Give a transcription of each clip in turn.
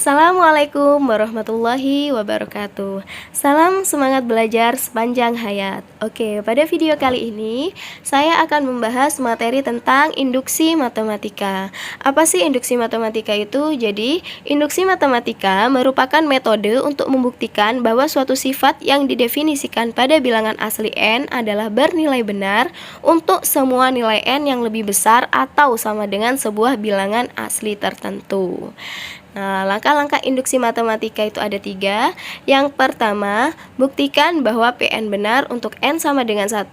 Assalamualaikum warahmatullahi wabarakatuh. Salam semangat belajar sepanjang hayat. Oke, pada video kali ini saya akan membahas materi tentang induksi matematika. Apa sih induksi matematika itu? Jadi, induksi matematika merupakan metode untuk membuktikan bahwa suatu sifat yang didefinisikan pada bilangan asli n adalah bernilai benar untuk semua nilai n yang lebih besar atau sama dengan sebuah bilangan asli tertentu. Nah, langkah-langkah induksi matematika itu ada 3. Yang pertama, buktikan bahwa Pn benar untuk n sama dengan 1.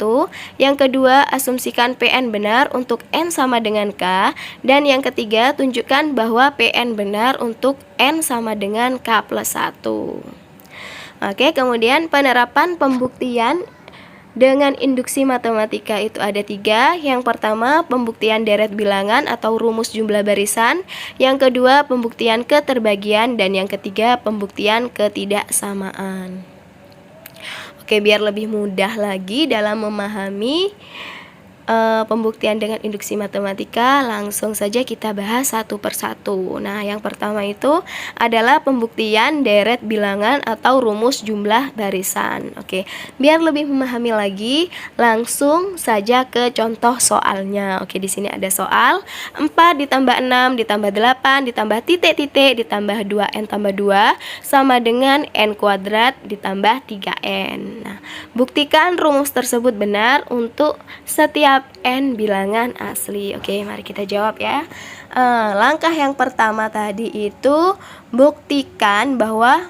Yang kedua, asumsikan Pn benar untuk n sama dengan k. Dan yang ketiga, tunjukkan bahwa Pn benar untuk n sama dengan k plus 1. Oke, kemudian penerapan pembuktian dengan induksi matematika itu ada 3. Yang pertama, pembuktian deret bilangan atau rumus jumlah barisan. Yang kedua, pembuktian keterbagian. Dan yang ketiga, pembuktian ketidaksamaan. Oke, biar lebih mudah lagi dalam memahami pembuktian dengan induksi matematika, langsung saja kita bahas satu persatu. Nah, yang pertama itu adalah pembuktian deret bilangan atau rumus jumlah barisan. Oke, biar lebih memahami lagi, langsung saja ke contoh soalnya. Oke, di sini ada soal 4 ditambah 6 ditambah 8 ditambah titik-titik ditambah 2n tambah 2 sama dengan n kuadrat ditambah 3n. Nah, buktikan rumus tersebut benar untuk setiap n bilangan asli. Oke, mari kita jawab ya. Langkah yang pertama tadi itu buktikan bahwa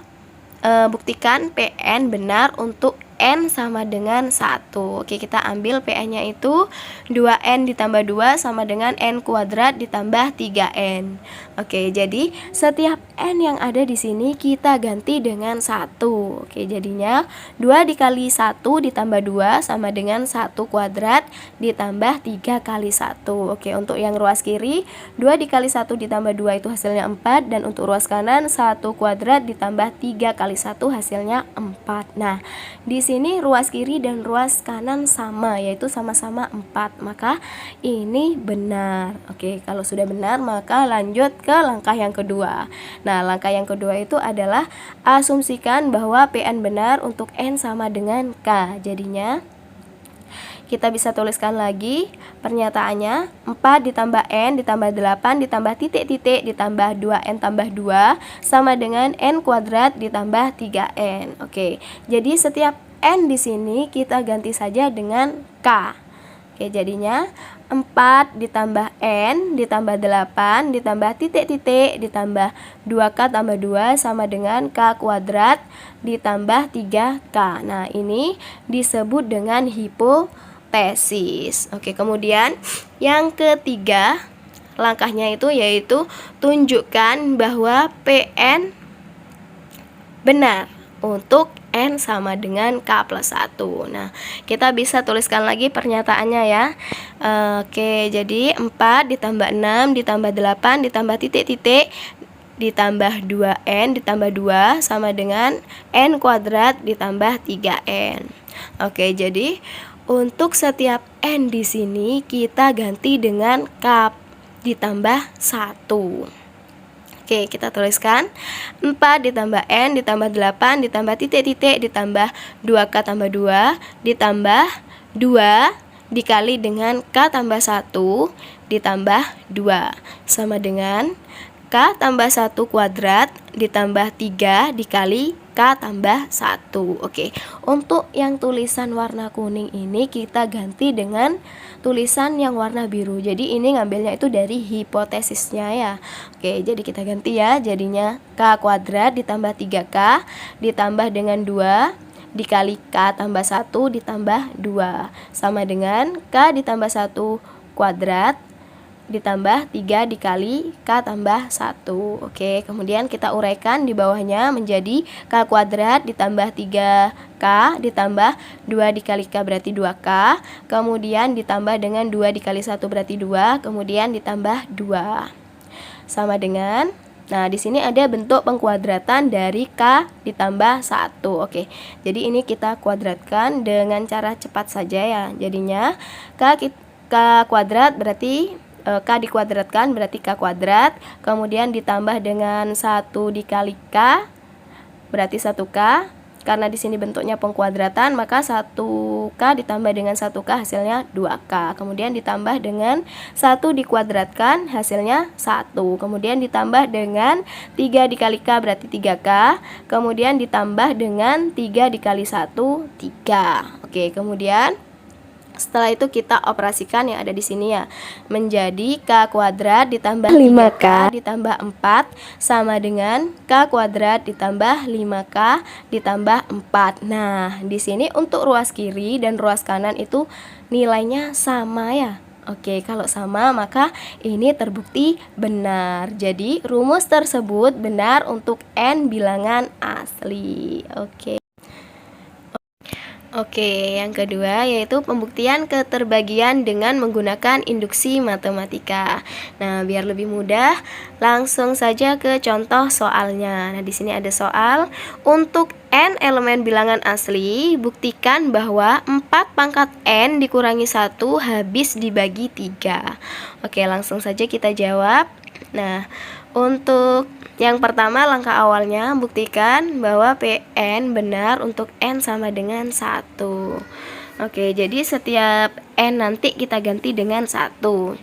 buktikan Pn benar untuk n sama dengan 1. Oke, kita ambil Pn-nya itu 2n ditambah 2 sama dengan n kuadrat ditambah 3n. Oke, jadi setiap n yang ada di sini kita ganti dengan 1. Oke, jadinya 2 dikali 1 ditambah 2 sama dengan 1 kuadrat ditambah 3 kali 1. Oke, untuk yang ruas kiri 2 dikali 1 ditambah 2 itu hasilnya 4. Dan untuk ruas kanan 1 kuadrat ditambah 3 kali 1 hasilnya 4. Nah, di sini ruas kiri dan ruas kanan sama, yaitu sama-sama 4. Maka ini benar. Oke, kalau sudah benar maka lanjut ke langkah yang kedua. Nah, langkah yang kedua itu adalah asumsikan bahwa Pn benar untuk n sama dengan k. Jadinya kita bisa tuliskan lagi pernyataannya 4 ditambah n ditambah 8 ditambah titik-titik ditambah 2n tambah 2 sama dengan n kuadrat ditambah 3n. Oke, jadi setiap n di sini kita ganti saja dengan k. Oke, jadinya 4 ditambah n ditambah 8 ditambah titik-titik ditambah 2k tambah 2 sama dengan k kuadrat ditambah 3k. Nah, ini disebut dengan hipotesis. Oke, kemudian yang ketiga langkahnya itu yaitu tunjukkan bahwa Pn benar untuk n sama dengan k plus 1. Nah, kita bisa tuliskan lagi pernyataannya ya. Oke, jadi 4 ditambah 6 ditambah 8 ditambah titik-titik ditambah 2n ditambah 2 sama dengan n kuadrat ditambah 3n. Oke, jadi untuk setiap n di sini kita ganti dengan k ditambah 1. Oke, kita tuliskan 4 ditambah n ditambah 8 ditambah titik-titik ditambah 2k tambah 2 ditambah 2 dikali dengan k tambah 1 ditambah 2 sama dengan k tambah 1 kuadrat ditambah 3 dikali k tambah 1. Oke, untuk yang tulisan warna kuning ini kita ganti dengan tulisan yang warna biru. Jadi ini ngambilnya itu dari hipotesisnya ya. Oke, jadi kita ganti ya. Jadinya k kuadrat ditambah 3k ditambah dengan 2 dikali k tambah 1 ditambah 2 sama dengan k ditambah 1 kuadrat ditambah 3 dikali k tambah 1. Oke, kemudian kita uraikan di bawahnya menjadi k kuadrat ditambah 3k ditambah 2 dikali k berarti 2k, kemudian ditambah dengan 2 dikali 1 berarti 2, kemudian ditambah 2 sama dengan, nah di sini ada bentuk pengkuadratan dari k ditambah 1. Oke, jadi ini kita kuadratkan dengan cara cepat saja ya. Jadinya k kuadrat berarti K dikuadratkan berarti K kuadrat, kemudian ditambah dengan 1 dikali K berarti 1K. Karena di sini bentuknya pengkuadratan, maka 1K ditambah dengan 1K hasilnya 2K. Kemudian ditambah dengan 1 dikuadratkan hasilnya 1. Kemudian ditambah dengan 3 dikali K berarti 3K. Kemudian ditambah dengan 3 dikali 1, 3. Oke, kemudian setelah itu kita operasikan yang ada di sini ya, menjadi K kuadrat ditambah 5K ditambah 4 sama dengan K kuadrat ditambah 5K ditambah 4. Nah, di sini untuk ruas kiri dan ruas kanan itu nilainya sama ya. Oke, kalau sama maka ini terbukti benar. Jadi rumus tersebut benar untuk n bilangan asli. Oke, yang kedua yaitu pembuktian keterbagian dengan menggunakan induksi matematika. Nah, biar lebih mudah, langsung saja ke contoh soalnya. Nah, di sini ada soal untuk n elemen bilangan asli, buktikan bahwa 4 pangkat n dikurangi 1 habis dibagi 3. Oke, langsung saja kita jawab. Nah, untuk yang pertama langkah awalnya buktikan bahwa Pn benar untuk n sama dengan 1. Oke, jadi setiap n nanti kita ganti dengan 1.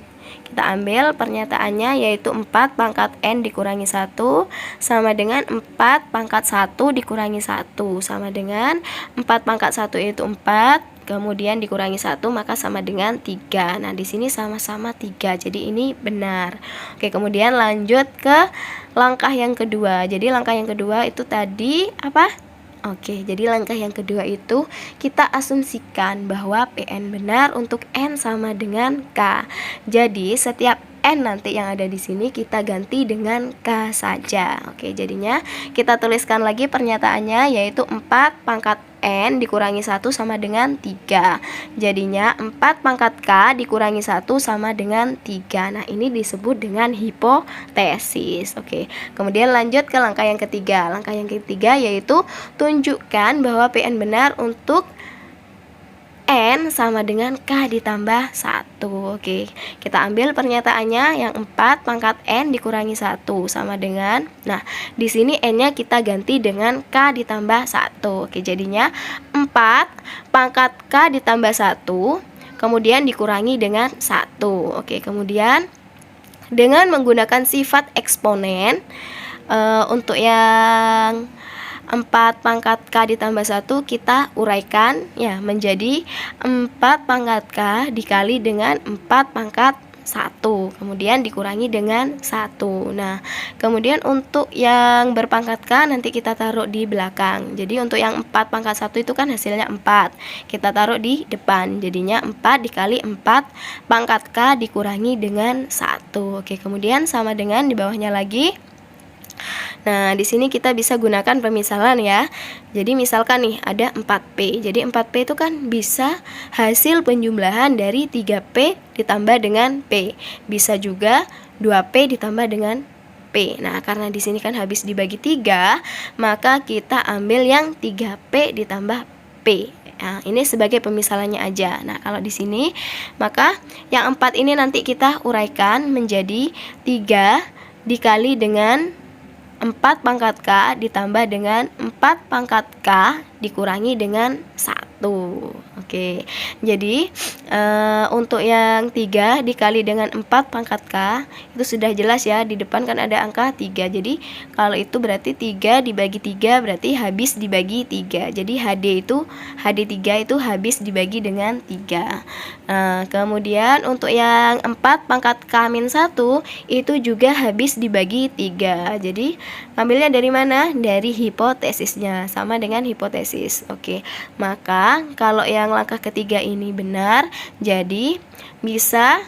Kita ambil pernyataannya yaitu 4 pangkat n dikurangi 1 sama dengan 4 pangkat 1 dikurangi 1 sama dengan 4 pangkat 1 yaitu 4, kemudian dikurangi 1 maka sama dengan 3. Nah, di sini sama-sama 3. Jadi ini benar. Oke, kemudian lanjut ke langkah yang kedua. Jadi langkah yang kedua itu tadi apa? Oke, jadi langkah yang kedua itu kita asumsikan bahwa Pn benar untuk n sama dengan K. Jadi setiap n nanti yang ada di sini kita ganti dengan K saja. Oke, jadinya kita tuliskan lagi pernyataannya yaitu 4 pangkat n dikurangi 1 sama dengan 3. Jadinya 4 pangkat K dikurangi 1 sama dengan 3. Nah, ini disebut dengan hipotesis. Oke, kemudian lanjut ke langkah yang ketiga. Langkah yang ketiga yaitu tunjukkan bahwa Pn benar untuk n sama dengan K ditambah 1. Oke, kita ambil pernyataannya yang 4 pangkat n dikurangi 1 sama dengan, nah di sini n-nya kita ganti dengan K ditambah 1. Oke, jadinya 4 pangkat K ditambah 1 kemudian dikurangi dengan 1. Oke, kemudian dengan menggunakan sifat eksponen, untuk yang 4 pangkat K ditambah 1 kita uraikan ya menjadi 4 pangkat K dikali dengan 4 pangkat 1 kemudian dikurangi dengan 1. Nah, kemudian untuk yang berpangkat K nanti kita taruh di belakang. Jadi untuk yang 4 pangkat 1 itu kan hasilnya 4, kita taruh di depan, jadinya 4 dikali 4 pangkat K dikurangi dengan 1. Oke, kemudian sama dengan di bawahnya lagi. Nah, di sini kita bisa gunakan pemisalan ya. Jadi misalkan nih ada 4P. Jadi 4P itu kan bisa hasil penjumlahan dari 3P ditambah dengan P. Bisa juga 2P ditambah dengan P. Nah, karena di sini kan habis dibagi 3, maka kita ambil yang 3P ditambah P. Nah, ini sebagai pemisalannya aja. Nah, kalau di sini maka yang 4 ini nanti kita uraikan menjadi 3 dikali dengan 4 pangkat K ditambah dengan 4 pangkat K dikurangi dengan 1. Oke, jadi untuk yang 3 dikali dengan 4 pangkat K itu sudah jelas ya, di depan kan ada angka 3. Jadi kalau itu berarti 3 dibagi 3 berarti habis dibagi 3. Jadi HD3 itu habis dibagi dengan 3. Kemudian untuk yang 4 pangkat K-1 itu juga habis dibagi 3. Jadi ambilnya dari mana? Dari hipotesisnya, sama dengan hipotesis. Oke, maka kalau yang langkah ketiga ini benar, jadi bisa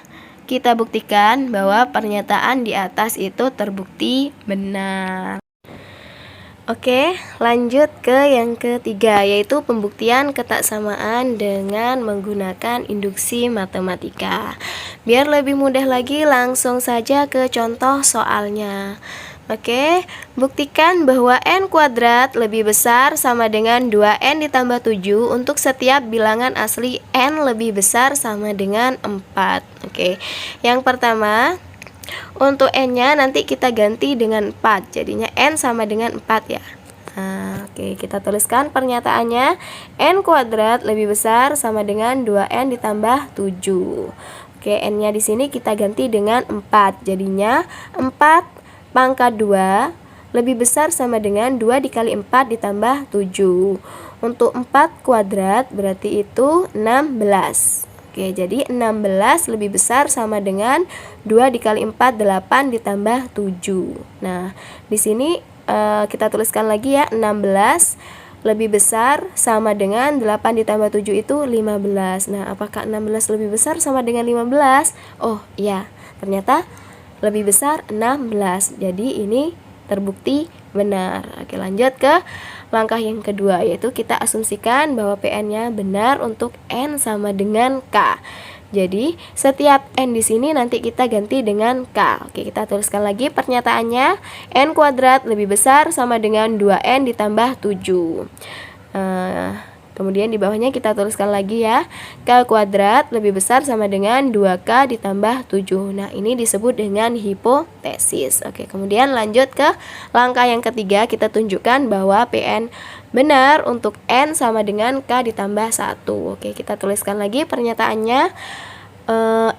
kita buktikan bahwa pernyataan di atas itu terbukti benar. Oke, lanjut ke yang ketiga, yaitu pembuktian ketaksamaan dengan menggunakan induksi matematika. Biar lebih mudah lagi, langsung saja ke contoh soalnya. Oke, buktikan bahwa n kuadrat lebih besar sama dengan 2n ditambah 7 untuk setiap bilangan asli n lebih besar sama dengan 4. Oke, yang pertama, untuk n-nya nanti kita ganti dengan 4, jadinya n sama dengan 4 ya. Nah, oke, kita tuliskan pernyataannya, n kuadrat lebih besar sama dengan 2n ditambah 7. Oke, n-nya di sini kita ganti dengan 4, jadinya 4 pangkat 2 lebih besar sama dengan 2 dikali 4 ditambah 7. Untuk 4 kuadrat berarti itu 16. Oke, jadi 16 lebih besar sama dengan 2 dikali 4, 8 ditambah 7. Nah, di sini kita tuliskan lagi ya, 16 lebih besar sama dengan 8 ditambah 7 itu 15. Nah, apakah 16 lebih besar sama dengan 15? Oh iya, ternyata lebih besar 16. Jadi ini terbukti benar. Oke, lanjut ke langkah yang kedua, yaitu kita asumsikan bahwa PN-nya benar untuk N sama dengan K. Jadi setiap N di sini nanti kita ganti dengan K. Oke, kita tuliskan lagi pernyataannya, N kuadrat lebih besar sama dengan 2N ditambah 7. Kemudian di bawahnya kita tuliskan lagi ya, K kuadrat lebih besar sama dengan 2K ditambah 7. Nah, ini disebut dengan hipotesis. Oke, kemudian lanjut ke langkah yang ketiga, kita tunjukkan bahwa PN benar untuk N sama dengan K ditambah 1. Oke, kita tuliskan lagi pernyataannya,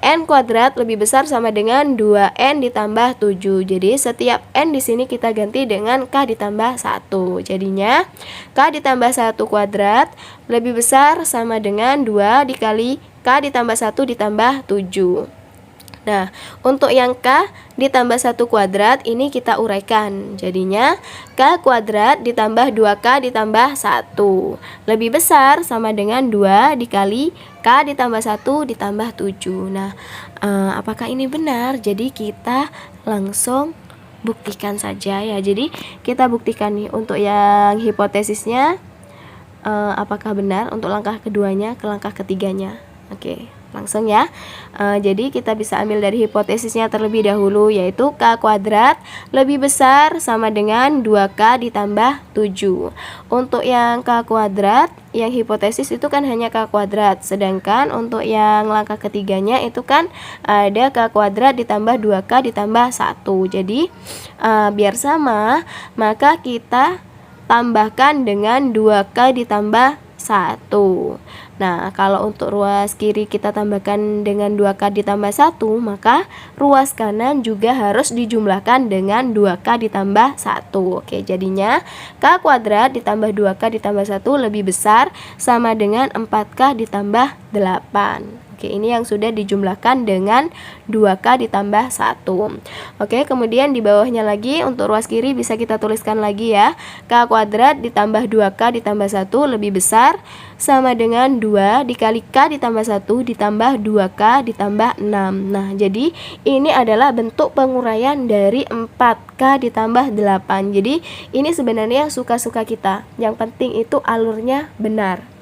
N kuadrat lebih besar sama dengan 2N ditambah 7. Jadi setiap N di sini kita ganti dengan K ditambah 1. Jadinya K ditambah 1 kuadrat lebih besar sama dengan 2 dikali K ditambah 1 ditambah 7. Nah, untuk yang K ditambah 1 kuadrat ini kita uraikan. Jadinya K kuadrat ditambah 2K ditambah 1 lebih besar sama dengan 2 dikali K ditambah 1 ditambah 7. Nah, apakah ini benar? Jadi kita langsung buktikan saja ya. Jadi kita buktikan nih untuk yang hipotesisnya, apakah benar untuk langkah keduanya ke langkah ketiganya. Oke, langsung ya. Jadi kita bisa ambil dari hipotesisnya terlebih dahulu, yaitu K kuadrat lebih besar sama dengan 2K ditambah 7. Untuk yang K kuadrat, yang hipotesis itu kan hanya K kuadrat, sedangkan untuk yang langkah ketiganya itu kan ada K kuadrat ditambah 2K ditambah 1. Jadi biar sama, maka kita tambahkan dengan 2K ditambah 1. Nah, kalau untuk ruas kiri kita tambahkan dengan 2K ditambah 1, maka ruas kanan juga harus dijumlahkan dengan 2K ditambah 1. Oke, jadinya K kuadrat ditambah 2K ditambah 1 lebih besar sama dengan 4K ditambah 8. Oke, ini yang sudah dijumlahkan dengan 2K ditambah 1. Oke, kemudian di bawahnya lagi untuk ruas kiri bisa kita tuliskan lagi ya. K kuadrat ditambah 2K ditambah 1 lebih besar sama dengan 2 dikali K ditambah 1 ditambah 2K ditambah 6. Nah, jadi ini adalah bentuk penguraian dari 4K ditambah 8. Jadi ini sebenarnya suka-suka kita. Yang penting itu alurnya benar.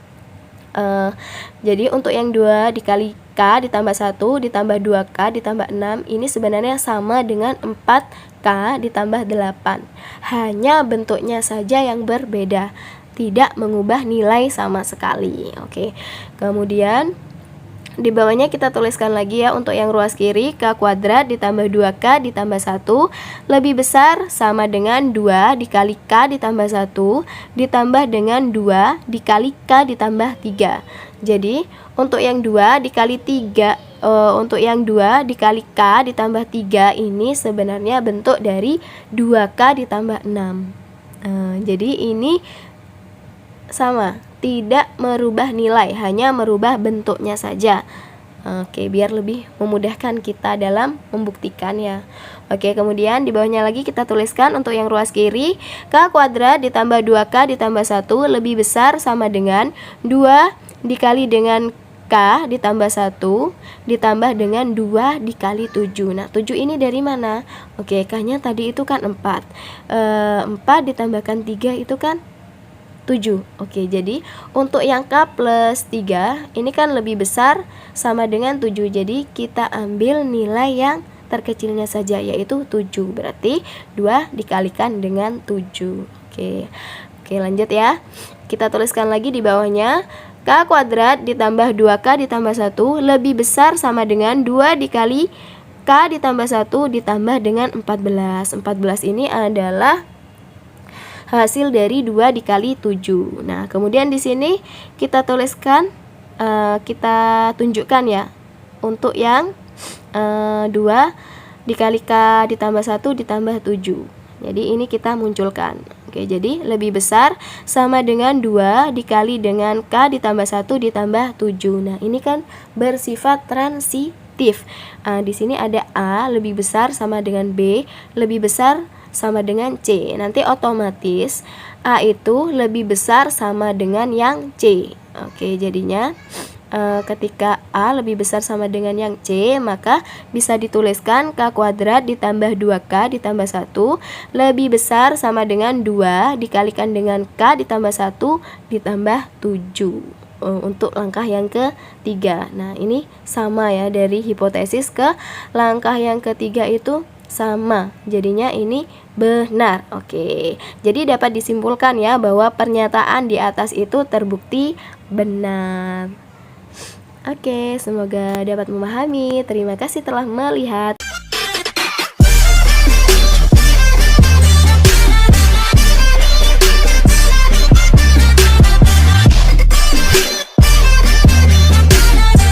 Jadi untuk yang 2 dikali K ditambah 1 ditambah 2K ditambah 6 ini sebenarnya sama dengan 4K ditambah 8. Hanya bentuknya saja yang berbeda, tidak mengubah nilai sama sekali. Oke. Kemudian di bawahnya kita tuliskan lagi ya, untuk yang ruas kiri K kuadrat ditambah 2K ditambah 1 lebih besar sama dengan 2 dikali K ditambah 1 ditambah dengan 2 dikali K ditambah 3. Jadi untuk yang 2 dikali 3 untuk yang 2 dikali K ditambah 3 ini sebenarnya bentuk dari 2K ditambah 6. Jadi ini sama, tidak merubah nilai, hanya merubah bentuknya saja. Oke, biar lebih memudahkan kita dalam membuktikan ya. Oke, kemudian di bawahnya lagi kita tuliskan untuk yang ruas kiri K kuadrat ditambah 2K ditambah 1 lebih besar sama dengan 2 dikali dengan K ditambah 1 ditambah dengan 2 dikali 7. Nah, 7 ini dari mana? Oke, K-nya tadi itu kan 4. 4 ditambahkan 3 itu kan 7. Oke, jadi untuk yang K plus 3 ini kan lebih besar sama dengan 7. Jadi kita ambil nilai yang terkecilnya saja, yaitu 7. Berarti 2 dikalikan dengan 7. Oke, lanjut ya. Kita tuliskan lagi di bawahnya. K kuadrat ditambah 2K ditambah 1 lebih besar sama dengan 2 dikali K ditambah 1 ditambah dengan 14. 14 ini adalah hasil dari 2 dikali 7. Nah, kemudian di sini kita tuliskan, kita tunjukkan ya, untuk yang 2 dikali K ditambah 1 ditambah 7. Jadi ini kita munculkan. Oke, jadi lebih besar sama dengan 2 dikali dengan K ditambah 1 ditambah 7. Nah, ini kan bersifat transitif. Di sini ada A lebih besar sama dengan B lebih besar sama dengan C. Nanti otomatis A itu lebih besar sama dengan yang C. Oke, jadinya ketika A lebih besar sama dengan yang C, maka bisa dituliskan K kuadrat ditambah 2K ditambah 1 lebih besar sama dengan 2 dikalikan dengan K ditambah 1 ditambah 7. Untuk langkah yang ketiga. Nah, ini sama ya, dari hipotesis ke langkah yang ketiga itu sama. Jadinya ini benar. Oke. Jadi dapat disimpulkan ya bahwa pernyataan di atas itu terbukti benar. Oke, semoga dapat memahami. Terima kasih telah melihat.